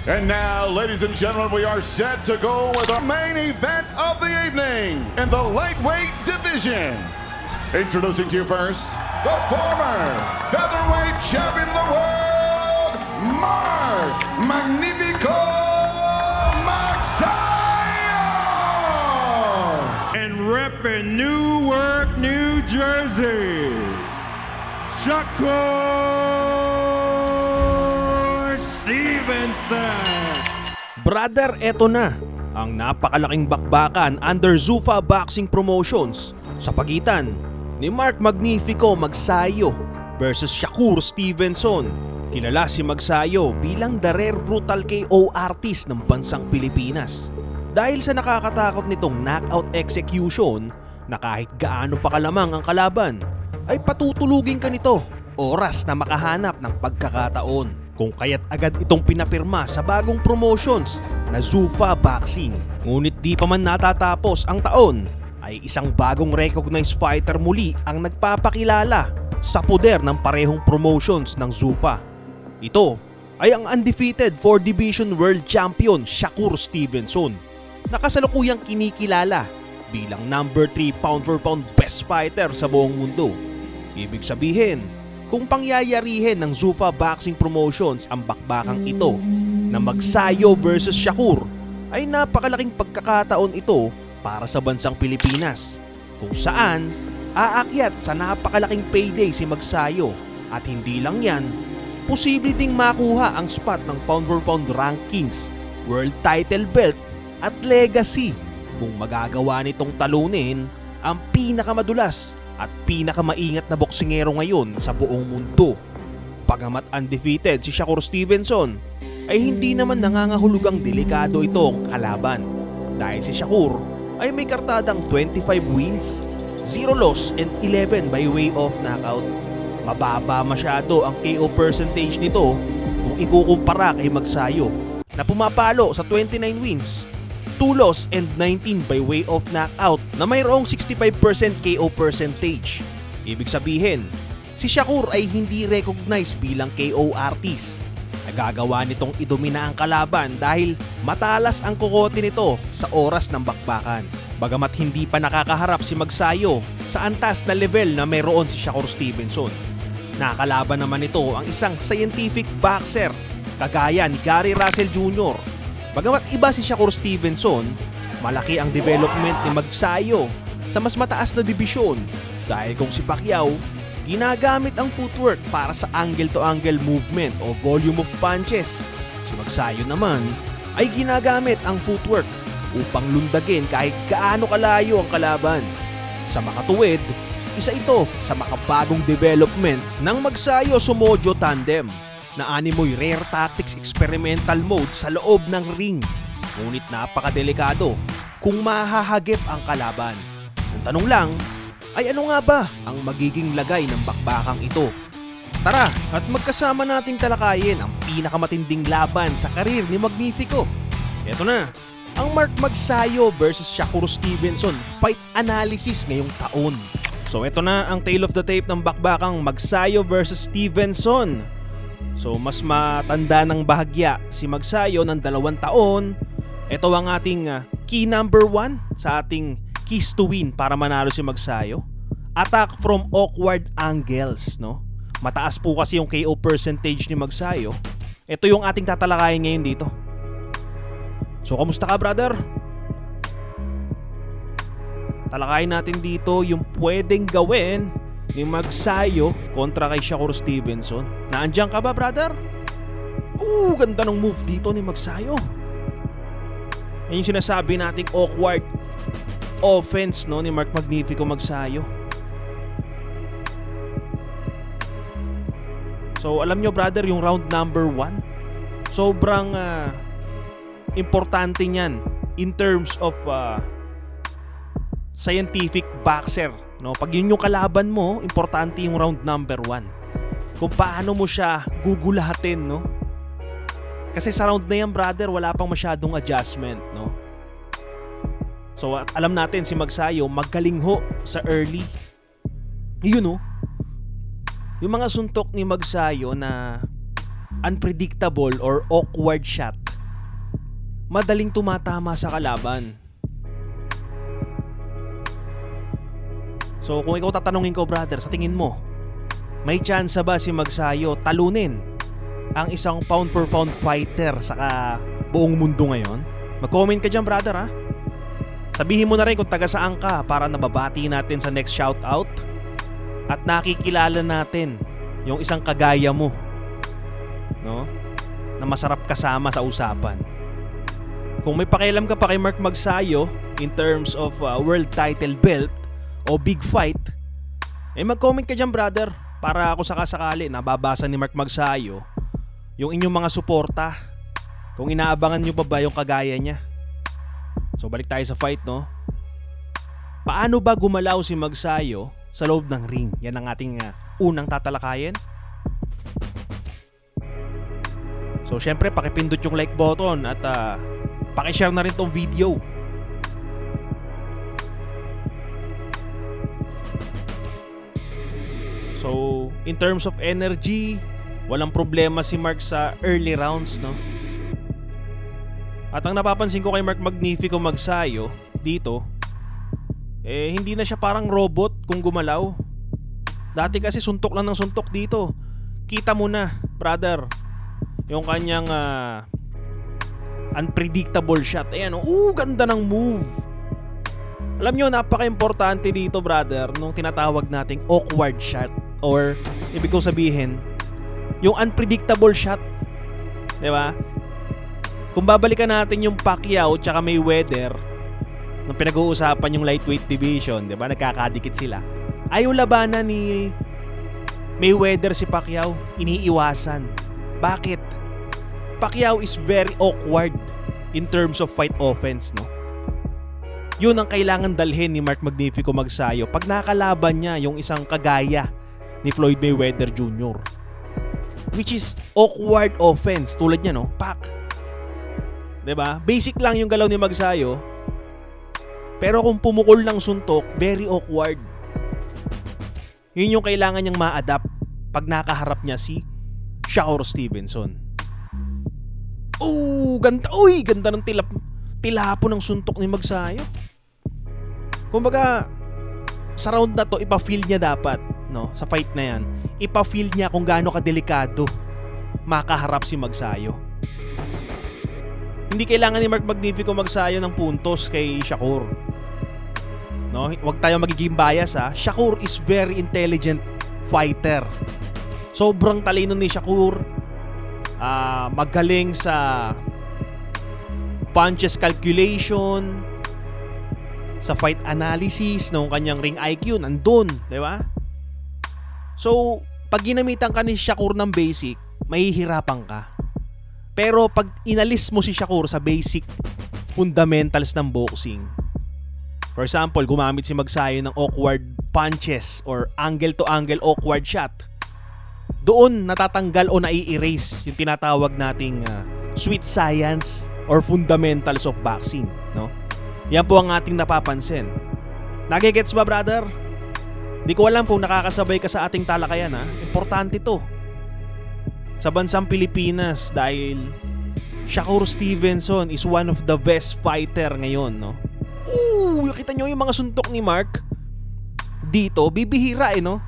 And now, ladies and gentlemen, we are set to go with the main event of the evening in the lightweight division. Introducing to you first, the former featherweight champion of the world, Mark Magnifico Magsayo! And repping Newark, New Jersey, Shakur Stevenson. Brother, eto na ang napakalaking bakbakan under Zuffa Boxing Promotions sa pagitan ni Mark Magnifico Magsayo versus Shakur Stevenson. Kilala si Magsayo bilang the rare brutal KO artist ng bansang Pilipinas. Dahil sa nakakatakot nitong knockout execution na kahit gaano pa kalamang ang kalaban, ay patutulugin ka nito oras na makahanap ng pagkakataon. Kung kaya't agad itong pinapirma sa bagong promotions na Zuffa Boxing. Ngunit di pa man natatapos ang taon, ay isang bagong recognized fighter muli ang nagpapakilala sa poder ng parehong promotions ng Zuffa. Ito ay ang undefeated 4 Division World Champion Shakur Stevenson na kasalukuyang kinikilala bilang number 3 pound for pound best fighter sa buong mundo. Ibig sabihin, kung pangyayarihin ng Zuffa Boxing Promotions ang bakbakang ito na Magsayo versus Shakur, ay napakalaking pagkakataon ito para sa bansang Pilipinas, kung saan aakyat sa napakalaking payday si Magsayo. At hindi lang yan, posible ding makuha ang spot ng pound for pound rankings, world title belt at legacy kung magagawa nitong talunin ang pinakamadulas at pinakamaingat na boksingero ngayon sa buong mundo. Pagamat undefeated si Shakur Stevenson, ay hindi naman nangangahulugang delikado itong kalaban, dahil si Shakur ay may kartadang 25 wins, 0 loss and 11 by way of knockout. Mababa masyado ang KO percentage nito kung ikukumpara kay Magsayo na pumapalo sa 29 wins, 2 loss and 19 by way of knockout na mayroong 65% KO percentage. Ibig sabihin, si Shakur ay hindi recognized bilang KO artist. Nagagawa nitong idomina ang kalaban dahil matalas ang kukote nito sa oras ng bakbakan. Bagamat hindi pa nakakaharap si Magsayo sa antas na level na mayroon si Shakur Stevenson. Nakalaban naman ito ang isang scientific boxer kagaya ni Gary Russell Jr. Bagamat iba si Shakur Stevenson, malaki ang development ni Magsayo sa mas mataas na dibisyon dahil kung si Pacquiao, ginagamit ang footwork para sa angle-to-angle movement o volume of punches. Si Magsayo naman ay ginagamit ang footwork upang lundagin kahit gaano kalayo ang kalaban. Sa makatuwid, isa ito sa makabagong development ng Magsayo Sumojo Tandem na animoy rare tactics experimental mode sa loob ng ring. Ngunit napakadelikado kung mahahagip ang kalaban. Ang tanong lang, ay ano nga ba ang magiging lagay ng bakbakang ito? Tara at magkasama nating talakayin ang pinakamatinding laban sa karir ni Magnifico. Ito na, ang Mark Magsayo versus Shakur Stevenson fight analysis ngayong taon. So ito na ang tale of the tape ng bakbakang Magsayo versus Stevenson. So mas matanda ng bahagya si Magsayo ng 2 taon. Ito ang ating key number 1 sa ating keys to win para manalo si Magsayo. Attack from awkward angles, no? Mataas po kasi yung KO percentage ni Magsayo. Ito yung ating tatalakayin ngayon dito. So, kamusta ka, brother? Talakayin natin dito yung pwedeng gawin ni Magsayo kontra kay Shakur Stevenson. Naandyan ka ba, brother? Ganda ng move dito ni Magsayo. Yan yung sinasabi nating awkward offense, no, ni Mark Magnifico Magsayo. So alam nyo, brother, yung round number 1, sobrang importante niyan in terms of scientific boxer, no? Pag yun yung kalaban mo, importante yung round number 1. Kung paano mo siya gugulahatin, no? Kasi sa round na yan, brother, wala pang masyadong adjustment, no? So alam natin si Magsayo magaling ho sa early. Yun, no? Yung mga suntok ni Magsayo na unpredictable or awkward shot, madaling tumatama sa kalaban. So kung ikaw tatanungin ko, brother, sa tingin mo, may chance ba si Magsayo talunin ang isang pound for pound fighter sa buong mundo ngayon? Mag-comment ka dyan, brother, ha? Sabihin mo na rin kung taga saan ka para nababati natin sa next shoutout at nakikilala natin yung isang kagaya mo, no? Na masarap kasama sa usapan. Kung may pakialam ka pa kay Mark Magsayo in terms of world title belt o big fight, mag-comment ka dyan, brother, para ako sakasakali nababasa ni Mark Magsayo yung inyong mga suporta, kung inaabangan nyo pa ba yung kagaya niya. So balik tayo sa fight, no? Paano ba gumalaw si Magsayo sa loob ng ring? Yan ang ating unang tatalakayin. So syempre pakipindot yung like button at pakishare na rin tong video. So in terms of energy, walang problema si Mark sa early rounds, no? At ang napapansin ko kay Mark Magnifico Magsayo dito, hindi na siya parang robot kung gumalaw. Dati kasi suntok lang ng suntok dito. Kita mo na, brother, yung kanyang unpredictable shot. Ayan, ganda ng move. Alam nyo, napaka-importante dito, brother, nung tinatawag nating awkward shot. Or, ibig kong sabihin, yung unpredictable shot. Diba? Kung babalikan natin yung Pacquiao tsaka Mayweather, nung pinag-uusapan yung lightweight division, diba? Nagkakadikit sila. Ayaw labanan ni Mayweather si Pacquiao. Iniiwasan. Bakit? Pacquiao is very awkward in terms of fight offense, no? Yun ang kailangan dalhin ni Mark Magnifico Magsayo pag nakalaban niya yung isang kagaya ni Floyd Mayweather Jr. Which is awkward offense. Tulad niya, no? Pak! Diba? Basic lang yung galaw ni Magsayo. Pero kung pumukol ng suntok, very awkward. Yun yung kailangan niyang ma-adapt pag nakaharap niya si Shakur Stevenson. Ganda. Ganda ng tilapo ng suntok ni Magsayo. Kumbaga, sa round na to, ipa-feel niya dapat, no? Sa fight na yan, ipa-feel niya kung gaano kadelikado makaharap si Magsayo. Hindi kailangan ni Mark Magnifico Magsayo ng puntos kay Shakur. No, huwag tayong magiging bias, ha. Shakur is very intelligent fighter. Sobrang talino ni Shakur. Magaling sa punches calculation, sa fight analysis ng kanyang ring IQ, nandun, di ba? So, pag ginamitan ka ni Shakur ng basic, mahihirapan ka. Pero pag inalis mo si Shakur sa basic fundamentals ng boxing, for example, gumamit si Magsayo ng awkward punches or angle-to-angle awkward shot, doon natatanggal o nai-erase yung tinatawag nating sweet science or fundamentals of boxing, no? Yan po ang ating napapansin. Nagigets ba, brother? Di ko alam kung nakakasabay ka sa ating talakayan, ha? Importante to sa bansang Pilipinas dahil Shakur Stevenson is one of the best fighter ngayon, no? Kita nyo yung mga suntok ni Mark dito, bibihira, no?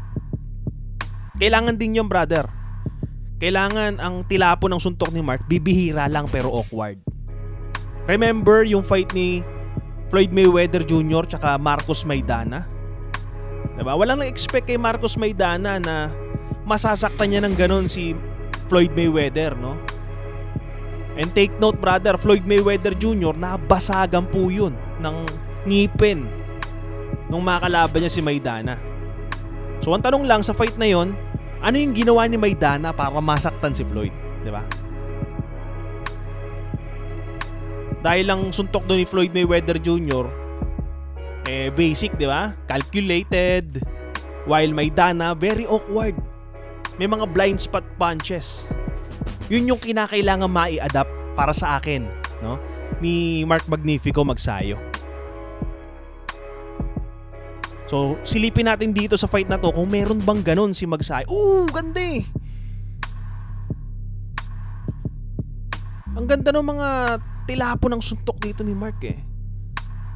Kailangan din yung, brother. Kailangan ang tilapo ng suntok ni Mark, bibihira lang pero awkward. Remember yung fight ni Floyd Mayweather Jr. tsaka Marcos Maidana? Diba? Walang nag-expect kay Marcos Maidana na masasaktan niya ng ganon si Floyd Mayweather, no? And take note, brother, Floyd Mayweather Jr. nabasagan po yun ng ngipin nung makalaban niya si Maidana. So ang tanong lang sa fight na yon, ano yung ginawa ni Maidana para masaktan si Floyd, di ba? Dahil lang suntok doon ni Floyd Mayweather Jr., basic, di ba? Calculated, while Maidana very awkward. May mga blind spot punches. Yun yung kinakailangan mai-adapt para sa akin, no? Ni Mark Magnifico Magsayo. So, silipin natin dito sa fight na to kung meron bang ganon si Magsayo. Ganda eh! Ang ganda ng mga tilapo ng suntok dito ni Mark eh.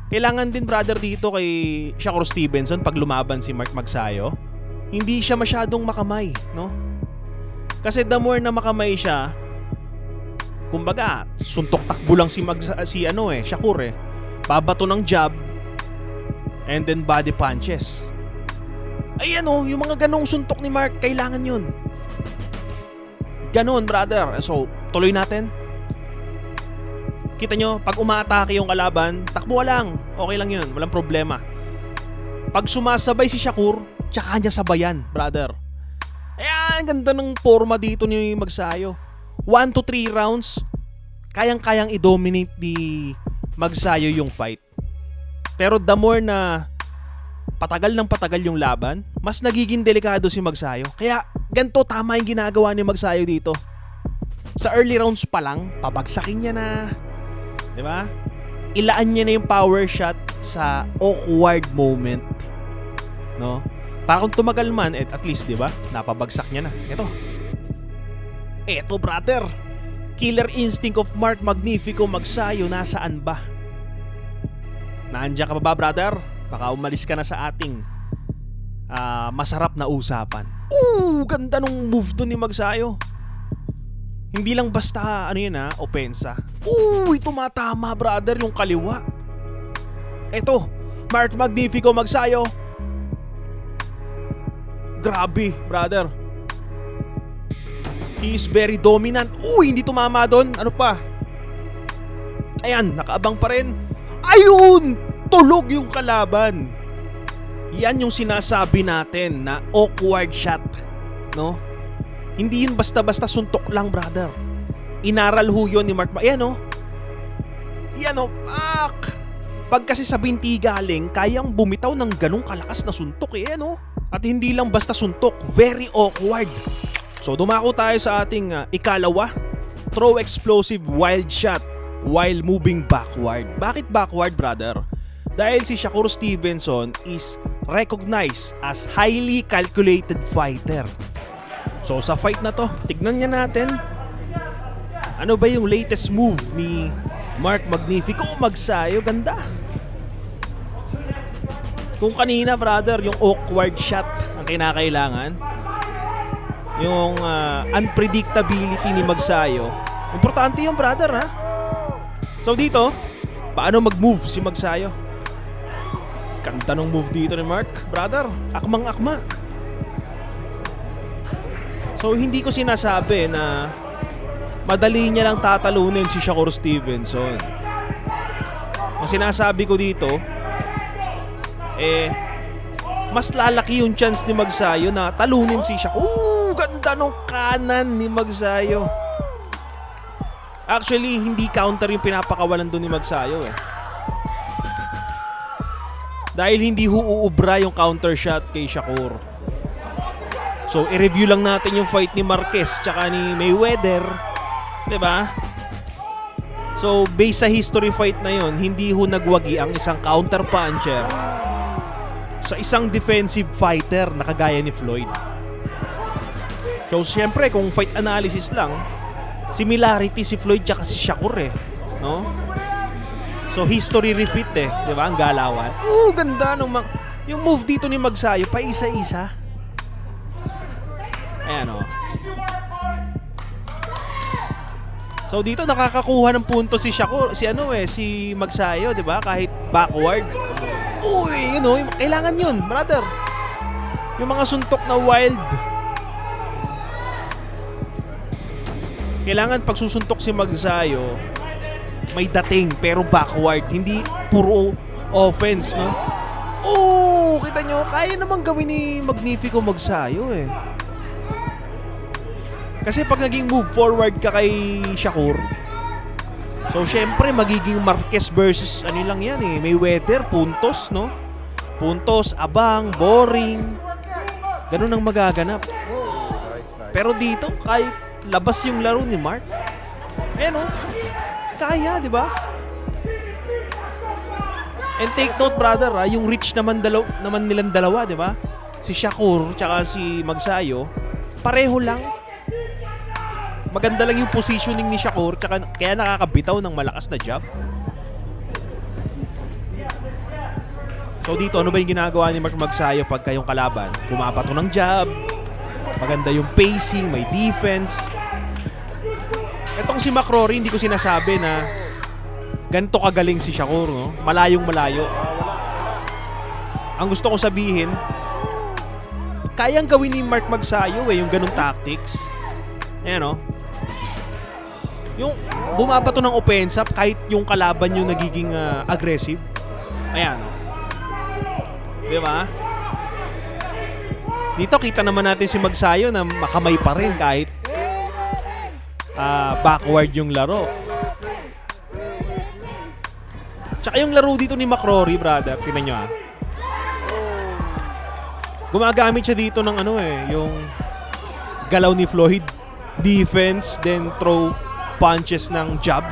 Kailangan din brother dito kay Shakur Stevenson pag lumaban si Mark Magsayo, hindi siya masyadong makamay, no? Kasi the more na makamay siya, kumbaga, suntok takbo lang si Shakur eh. Babato ng jab and then body punches. Ayan oh, yung mga ganong suntok ni Mark, kailangan yun. Ganon brother. So, tuloy natin. Kita nyo, pag umaatake yung kalaban, takbo lang. Okay lang yun, walang problema. Pag sumasabay si Shakur, tsaka niya sabayan, brother. Ayan, ganda ng forma dito ni Magsayo. 1 to 3 rounds, kayang-kayang i-dominate ni Magsayo yung fight. Pero the more na patagal ng patagal yung laban, mas nagiging delikado si Magsayo. Kaya ganito tama yung ginagawa ni Magsayo dito. Sa early rounds pa lang, pabagsakin niya na. Diba? Ilaan niya na yung power shot sa awkward moment. No? Para kung tumagal man, at least, diba? Napabagsak niya na. Ito brother. Killer instinct of Mark Magnifico Magsayo, nasaan ba? Naandyan ka ba brother? Baka umalis ka na sa ating masarap na usapan. Ganda nung move to ni Magsayo. Hindi lang basta opensa. Tumatama brother yung kaliwa. Eto, Mark Magnifico Magsayo. Grabe brother. He is very dominant. Hindi tumama doon. Ano pa? Ayan, nakaabang pa rin. Ayun! Tulog yung kalaban. Yan yung sinasabi natin na awkward shot, no? Hindi yun basta-basta suntok lang, brother. Inaral ho yun ni Mark. Ayan o. Yan o. Pag kasi sa binti galing, kayang bumitaw ng ganong kalakas na suntok eh. Ayan o. At hindi lang basta suntok. Very awkward. So dumako tayo sa ating ikalawa. Throw explosive wild shot while moving backward. Bakit backward, brother? Dahil si Shakur Stevenson is recognized as highly calculated fighter. So sa fight na to, tignan niya natin ano ba yung latest move ni Mark Magnifico Magsayo. Ganda. Kung kanina brother, yung awkward shot ang kinakailangan, yung unpredictability ni Magsayo, importante yung brother ha. So dito, paano mag-move si Magsayo? Ganda ng move dito ni Mark, brother. Akmang-akma. So hindi ko sinasabi na madali niya lang tatalunin si Shakur Stevenson. Ang sinasabi ko dito, mas lalaki yung chance ni Magsayo na talunin si Shakur. Ganda ng kanan ni Magsayo. Actually, hindi counter yung pinapakawalan doon ni Magsayo eh. Dahil hindi uubra yung counter shot kay Shakur. So, i-review lang natin yung fight ni Marquez tsaka ni Mayweather. Diba? So, based sa history fight na yon, hindi nagwagi ang isang counter puncher sa isang defensive fighter na kagaya ni Floyd. So, syempre, kung fight analysis lang, similarity si Floyd tsaka si Shakur eh. No? So, history repeat eh. Diba? Ang galawan. Ganda nung yung move dito ni Magsayo, pa isa-isa. Ayan o. So dito nakakakuha ng punto si Shakur, si Magsayo, 'di ba? Kahit backward. Kailangan 'yun, brother. Yung mga suntok na wild. Kailangan pag susuntok si Magsayo, may dating pero backward, hindi puro offense, no? Kita nyo, kaya naman gawin ni Magnifico Magsayo eh. Kasi pag naging move forward ka kay Shakur, so syempre magiging Marquez versus lang yan eh, Mayweather, puntos, no? Puntos, abang, boring. Ganun ang magaganap. Pero dito, kahit labas yung laro ni Mark, kaya, di ba? And take note, brother, yung reach naman nilang dalawa, di ba? Si Shakur tsaka si Magsayo, pareho lang. maganda lang yung positioning ni Shakur, tsaka kaya nakakabitaw ng malakas na jab. So dito, ano ba yung ginagawa ni Mark Magsayo pagka yung kalaban? Bumabato ng jab, maganda yung pacing, may defense. Etong si McCrory, hindi ko sinasabi na ganito kagaling si Shakur, no? Malayong malayo. Ang gusto ko sabihin, kayang gawin ni Mark Magsayo yung ganung tactics. Ayan, no? Yung bumabato ng offensive kahit yung kalaban yung nagiging aggressive. Ayan, no? Diba? Dito kita naman natin si Magsayo na makamay pa rin kahit backward yung laro. Tsaka yung laro dito ni McCrory, brother, tingnan nyo gumagamit siya dito ng yung galaw ni Floyd. Defense, then throw punches ng jab.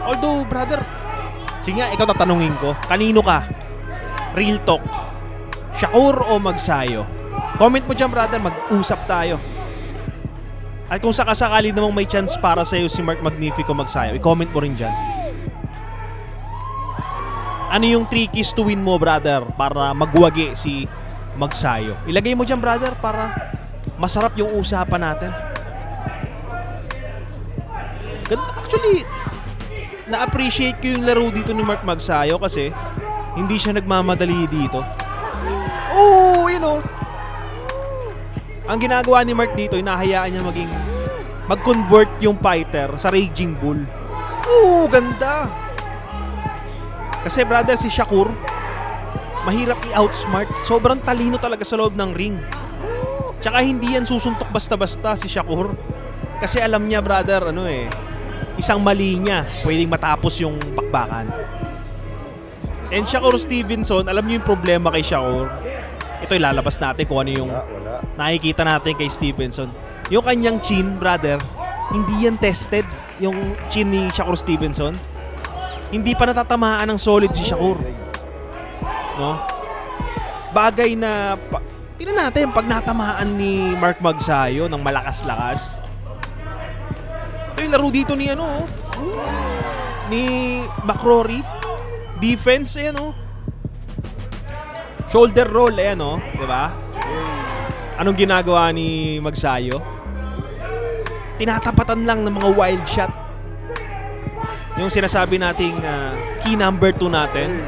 Although, brother, sige nga, ikaw tatanungin ko, kanino ka? Real talk. Shakur o Magsayo? Comment mo dyan, brother, mag-usap tayo. At kung sakasakali namang may chance para sa'yo si Mark Magnifico Magsayo, i-comment mo rin dyan. Ano yung 3 keys to win mo, brother, para magwagi si Magsayo? Ilagay mo dyan, brother, para masarap yung usapan natin. Actually, na-appreciate ko yung laro dito ni Mark Magsayo kasi hindi siya nagmamadali dito. Oh, ang ginagawa ni Mark dito, inahayaan niya mag-convert yung fighter sa Raging Bull. Oh, ganda! Kasi brother, si Shakur, mahirap i-outsmart. Sobrang talino talaga sa loob ng ring. Tsaka hindi yan susuntok basta-basta si Shakur. Kasi alam niya, brother, isang mali niya, pwedeng matapos yung bakbakan. And Shakur Stevenson, alam niyo yung problema kay Shakur. Ito ilalabas natin kung ano yung nakikita natin kay Stevenson. Yung kanyang chin, brother, hindi yan tested. Yung chin ni Shakur Stevenson, hindi pa natatamaan ng solid si Shakur. No? Bagay na tingnan natin pag natamaan ni Mark Magsayo ng malakas-lakas. Ito yung laro dito ni ni McCrory. Defense, shoulder roll, di ba? Anong ginagawa ni Magsayo? Tinatapatan lang ng mga wild shot. Yung sinasabi nating key number 2 natin.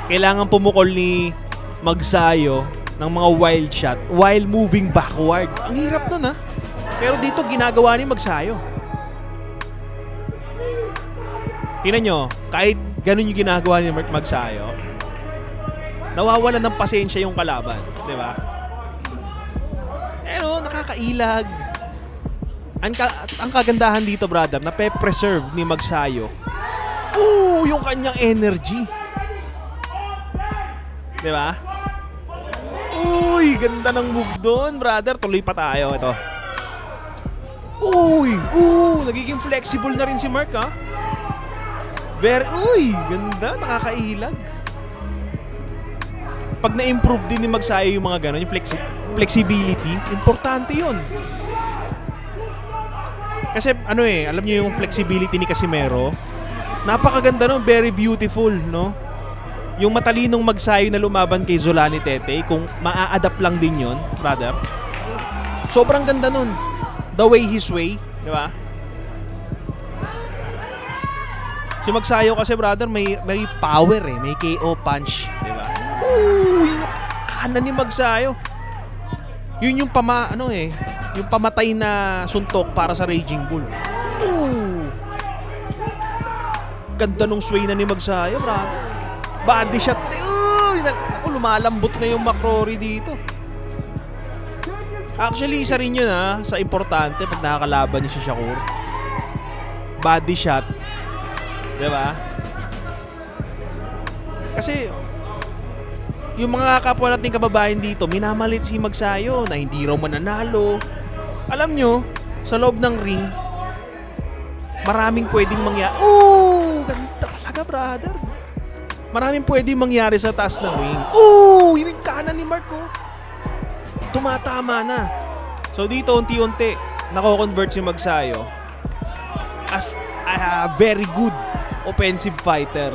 Kailangan pumukol ni Magsayo ng mga wild shot while moving backward. Ang hirap nun, Pero dito ginagawa ni Magsayo. Tingnan nyo, kahit ganun yung ginagawa ni Mark Magsayo, nawawalan ng pasensya yung kalaban, di ba? Nakakailag. Ang kagandahan dito, brother, na pe-preserve ni Magsayo yung kanyang energy. Di ba? Uy, ganda ng move doon, brother. Tuloy pa tayo. Ito. Nagiging flexible na rin si Mark, ganda. Nakakailag. Pag na-improve din ni Magsayo yung mga gano'n, yung flexibility, importante yun. Kasi alam niyo yung flexibility ni Casimero, napakaganda nun, very beautiful, no? Yung matalinong Magsayo na lumaban kay Zolani Tete, kung maa-adapt lang din yun, brother, sobrang ganda nun. The way his way, di ba? Si Magsayo kasi, brother, may power may KO punch, di ba? Yung kanan ni Magsayo. Yun yung yung pamatay na suntok para sa Raging Bull. Ganda nung sway na ni Magsayo, brother. Body shot. Lumalambot na yung McCrory dito. Actually, isa rin yun sa importante pag nakakalaban niya si Shakur. Body shot. Diba? Kasi yung mga kapwa nating kababayan dito, minamalit si Magsayo na hindi raw mananalo. Alam nyo, sa loob ng ring, maraming pwedeng mangyari. Ganda talaga, brother. Maraming pwedeng mangyari sa taas ng ring. Yun yung kanan ni Mark, tumatama na. So dito unti-unti nako-convert si Magsayo as a very good offensive fighter.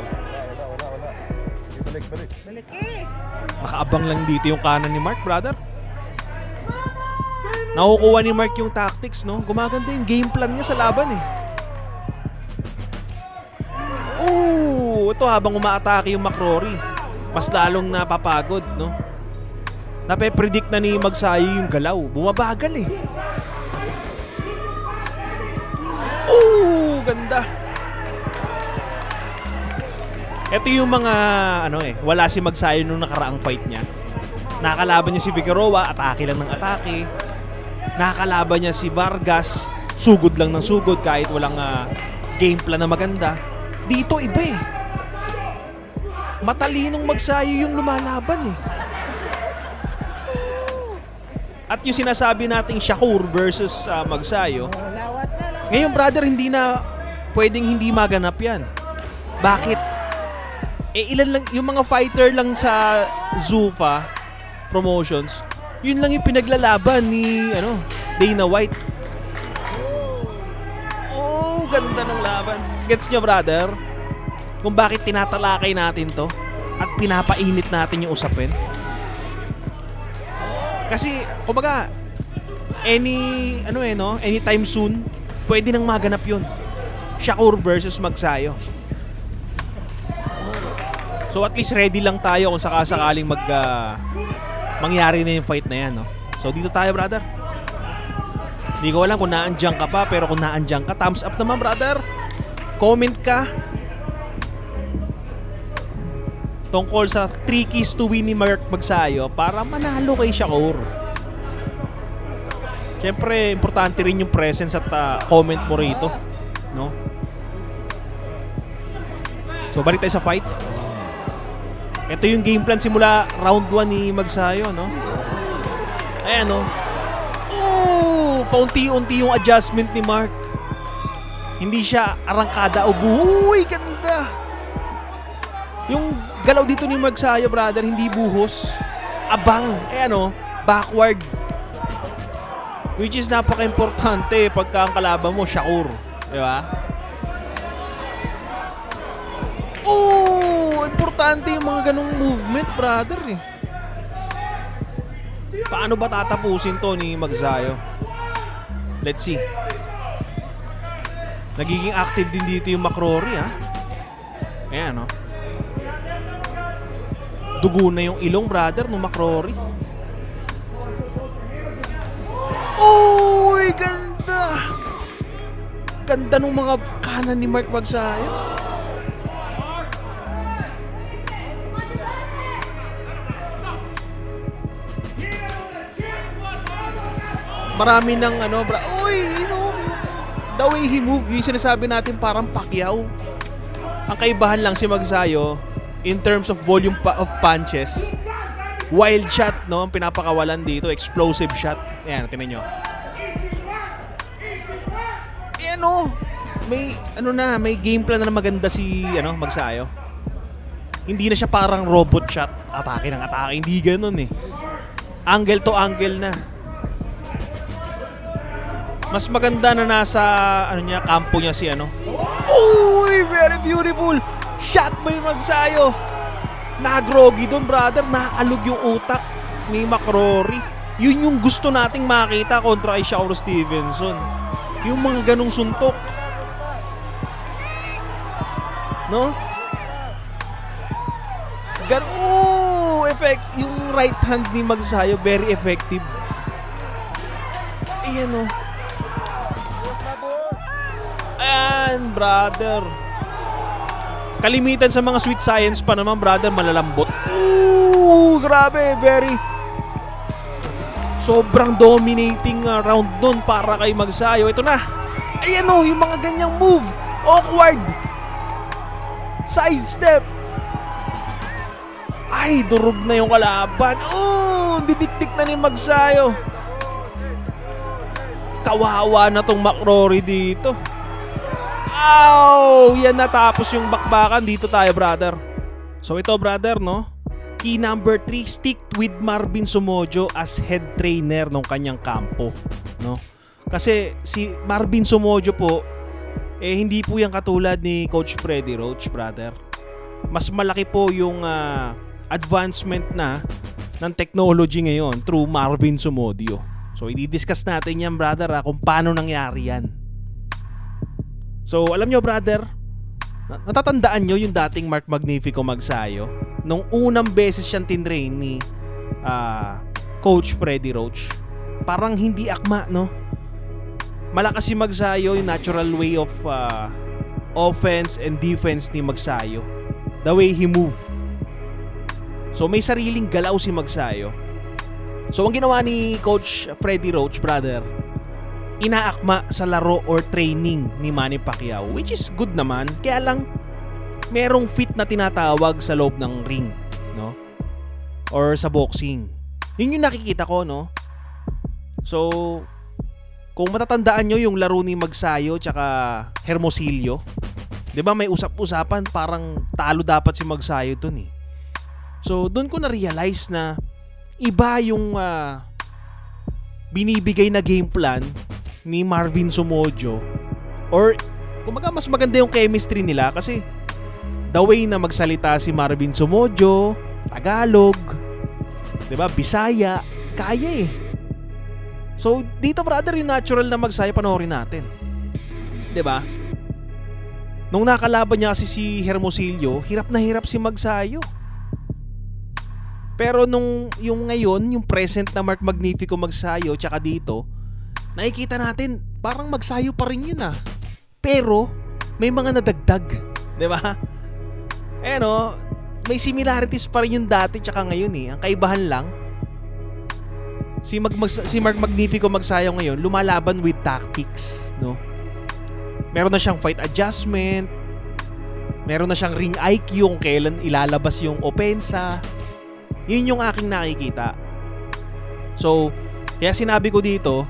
Nakaabang lang dito yung kanan ni Mark, brother. Nakukuha ni Mark yung tactics, no? Gumaganda yung game plan niya sa laban eh. Ito habang umaatake yung McCrory, mas lalong napapagod, no? Nape-predict na ni Magsayo yung galaw. Bumabagal eh. Ganda. Ito yung mga wala si Magsayo nung nakaraang fight niya. Nakakalaban niya si Figueroa, atake lang ng atake. Nakakalaban niya si Vargas, sugod lang ng sugod kahit walang game plan na maganda. Dito iba eh. Matalinong Magsayo yung lumalaban eh. At yung sinasabi nating Shakur versus Magsayo, ngayon brother, hindi na pwedeng hindi maganap yan. Bakit? Ilan lang yung mga fighter lang sa Zuffa Promotions, yun lang yung pinaglalaban ni Dana White. Ganda ng laban. Gets nyo, brother? Kung bakit tinatalakay natin to at pinapainit natin yung usapin? Kasi kumbaga anytime soon pwede nang maganap yun. Shakur versus Magsayo. So at least ready lang tayo kung sakasakaling mangyari na yung fight na yan, no? So dito tayo, brother. Hindi ko alam kung naandyan ka pa, pero kung naandyan ka, thumbs up naman, brother. Comment ka tungkol sa 3 keys to win ni Mark Magsayo para manalo kay Shakur. Siyempre, importante rin yung presence at comment mo rito, no? So, balik tayo sa fight. Ito yung game plan simula round 1 ni Magsayo, no? Ayan, no? Paunti-unti yung adjustment ni Mark. Hindi siya arangkada o buhuy, ganda. Yung galaw dito ni Magsayo, brother, hindi buhos. Abang, backward. Which is napaka-importante pagka ang kalaban mo, Shakur. Di ba? Importante yung mga ganong movement, brother eh. Paano ba tatapusin to ni Magsayo? Let's see. Nagiging active din dito yung McCrory, ha? Ayan, no? Dugo na yung ilong, brother, ng McCrory. Ganda! Ganda nung mga kanan ni Mark Magsayo. Marami ng the way he move, yung sinasabi natin parang Pacquiao. Ang kaibahan lang si Magsayo in terms of volume of punches. Wild shot, no? Ang pinapakawalan dito, explosive shot. Ayan, tingnan nyo. May game plan na maganda si Magsayo. Hindi na siya parang robot shot, atake ng atake, hindi ganoon eh. Angle to angle na. Mas maganda na nasa kampo niya si very beautiful shot by Magsayo. Nagroggy doon, brother. Naalog yung utak ni McCrory. Yun yung gusto nating makita kontra kay Shakur Stevenson. Yung mga ganong suntok. No? Effect. Yung right hand ni Magsayo, very effective. Ayan, Ayan, brother. Kalimitan sa mga sweet science pa naman, brother, malalambot. Grabe, very sobrang dominating round doon para kay Magsayo. Ito na. Ayan yung mga ganyang move. Awkward. Sidestep. Ay, durog na yung kalaban. Didikdik na ni Magsayo. Kawawa na tong McCrory dito. Yan natapos yung bakbakan. Dito tayo, brother. So ito, brother, no? Key number 3, stick with Marvin Somojo as head trainer ng kanyang kampo, no? Kasi si Marvin Somojo po hindi po yan katulad ni Coach Freddie Roach, brother. Mas malaki po yung advancement na ng technology ngayon through Marvin Somojo. So i-discuss natin yan, brother, kung paano nangyari yan. So alam nyo, brother, natatandaan nyo yung dating Mark Magnifico Magsayo nung unang beses siyang tinrain ni Coach Freddie Roach. Parang hindi akma, no? Malakas si Magsayo, yung natural way of offense and defense ni Magsayo, the way he move. So may sariling galaw si Magsayo. So ang ginawa ni Coach Freddie Roach, brother, inaakma sa laro or training ni Manny Pacquiao, which is good naman. Kaya lang merong fit na tinatawag sa loob ng ring, no? Or sa boxing. Yun yung nakikita ko, no? So kung matatandaan nyo yung laro ni Magsayo tsaka Hermosillo, 'di ba may usap-usapan parang talo dapat si Magsayo dun eh. So doon ko na-realize na iba yung binibigay na game plan ni Marvin Somojo, or kumbaga mas maganda yung chemistry nila kasi the way na magsalita si Marvin Somojo, Tagalog, 'di ba, Bisaya, kaya eh. So dito, brother, yung natural na Magsayo panoorin natin. 'Di ba? Nung nakalaban niya kasi si Hermosillo, hirap na hirap si Magsayo. Pero nung yung ngayon, yung present na Mark Magnifico Magsayo tsaka dito, nakikita natin parang Magsayo pa rin yun Pero may mga nadagdag, 'di ba? May similarities pa rin yung dati tsaka ngayon eh. Ang kaibahan lang, si Mark Magnifico Magsayo ngayon lumalaban with tactics, no? Meron na siyang fight adjustment, meron na siyang ring IQ kung kailan ilalabas yung opensa. Yun yung aking nakikita. So, kaya sinabi ko dito,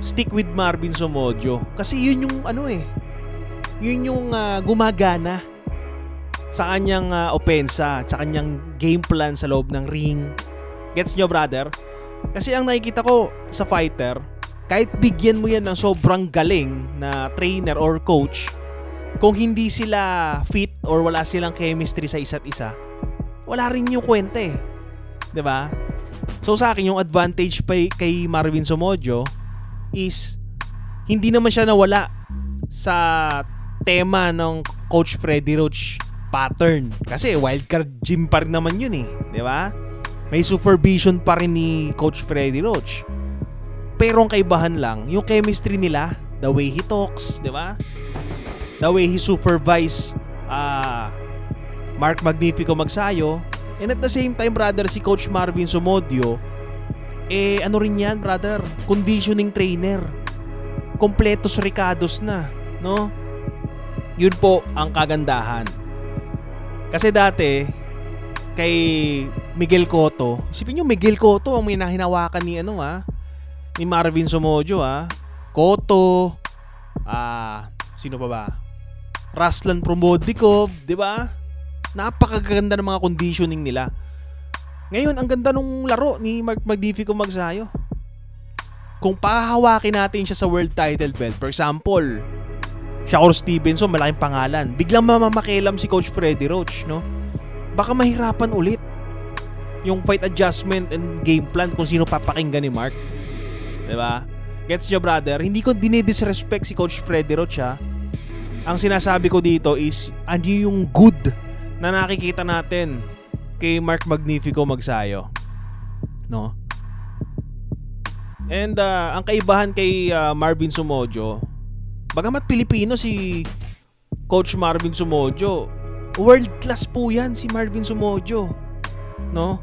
stick with Marvin Somojo. Kasi yun yung yun yung gumagana sa kanyang opensa, sa kanyang game plan sa loob ng ring. Gets nyo, brother? Kasi ang nakikita ko sa fighter, kahit bigyan mo yan ng sobrang galing na trainer or coach, kung hindi sila fit or wala silang chemistry sa isa't isa, wala rin yung kwenta eh. 'Di ba? So sa akin, yung advantage pa kay Marvin Somojo is hindi naman siya nawala sa tema ng Coach Freddie Roach pattern. Kasi wildcard gym pa rin naman yun eh. 'Di ba? May supervision pa rin ni Coach Freddie Roach. Pero ang kaibahan lang, yung chemistry nila, the way he talks, 'di ba? The way he supervise Mark Magnifico Magsayo. And at the same time, brother, si Coach Marvin Somojo, ano rin yan, brother? Conditioning trainer. Kompletos ricados na, no? Yun po ang kagandahan. Kasi dati, kay Miguel Cotto, isipin nyo, Miguel Cotto ang may hinawakan ni ni Marvin Somojo, Cotto, sino pa ba? Ruslan Promodnikov, di ba? Napakaganda ng mga conditioning nila. Ngayon, ang ganda nung laro ni Mark Magnifico Magsayo. Kung pahawakin natin siya sa world title belt, for example, Shakur Stevenson, malaking pangalan, biglang mamamakilam si Coach Freddie Roach, no? Baka mahirapan ulit yung fight adjustment and game plan kung sino papakinggan ni Mark. Diba? Gets nyo, brother? Hindi ko dinidisrespect si Coach Freddie Roach, Ang sinasabi ko dito is ano yung good na nakikita natin kay Mark Magnifico Magsayo, no? And ang kaibahan kay Marvin Somojo, bagamat Pilipino si Coach Marvin Somojo, world class po yan si Marvin Somojo, no?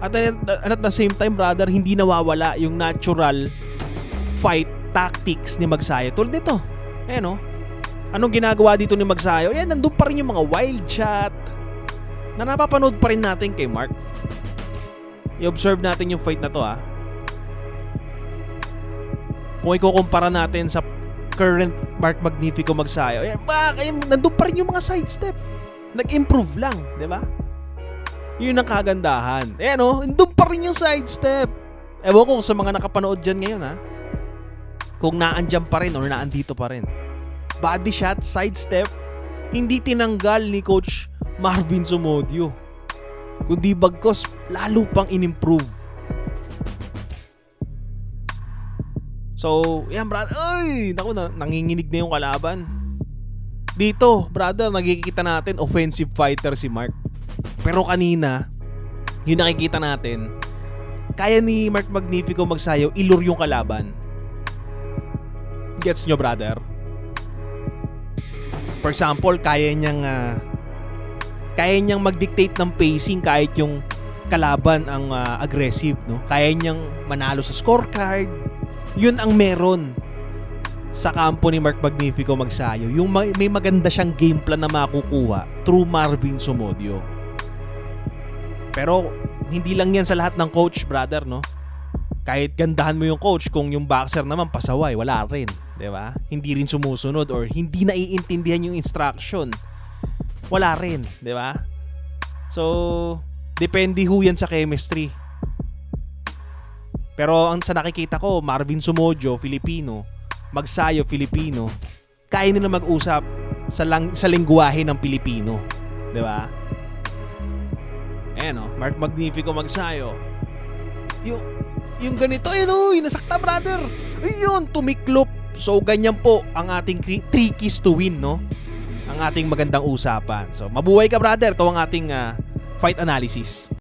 At the same time, brother, hindi nawawala yung natural fight tactics ni Magsayo. Tulad nito, no? Anong ginagawa dito ni Magsayo? Yan, nandun pa rin yung mga wild shot na napapanood pa rin natin kay Mark. I-observe natin yung fight na to, Kung ikukumpara natin sa current Mark Magnifico Magsayo, yan, nandun pa rin yung mga sidestep. Nag-improve lang, di ba? Yun ang kagandahan. Doon pa rin yung sidestep. Ewan ko sa mga nakapanood dyan ngayon ha. Kung naandyan pa rin or naandito pa rin. Body shot, sidestep, hindi tinanggal ni Coach Marvin Somodio. Kundi bagkos, lalo pang inimprove. So, yan brother. Ay, naku, nanginginig na yung kalaban. Dito, brother, nakikita natin offensive fighter si Mark. Pero kanina, yung nakikita natin, kaya ni Mark Magnifico magsayaw, ilur yung kalaban. Gets nyo, brother? For example, kaya niyang mag-dictate ng pacing kahit yung kalaban ang aggressive, no? Kaya niyang manalo sa scorecard. Yun ang meron sa kampo ni Mark Magnifico magsayo. Yung may maganda siyang game plan na makukuha through Marvin Somodio. Pero hindi lang yan sa lahat ng coach, brother, no? Kahit gandahan mo yung coach, kung yung boxer naman pasaway, wala rin, 'di ba? Hindi rin sumusunod or hindi naiintindihan yung instruction. Wala rin, 'di ba? So, depende ho yan sa chemistry. Pero ang sa nakikita ko, Marvin Somodio, Filipino, Magsayo, Filipino, kaya nila mag-usap sa lengguwahe ng Pilipino, 'di ba? Mark Magnifico, Magsayo. Yung ganito, yung nasakta, brother. Ayun, tumiklop. So, ganyan po ang ating 3 keys to win, no? Ang ating magandang usapan. So, mabuhay ka, brother. Ito ang ating fight analysis.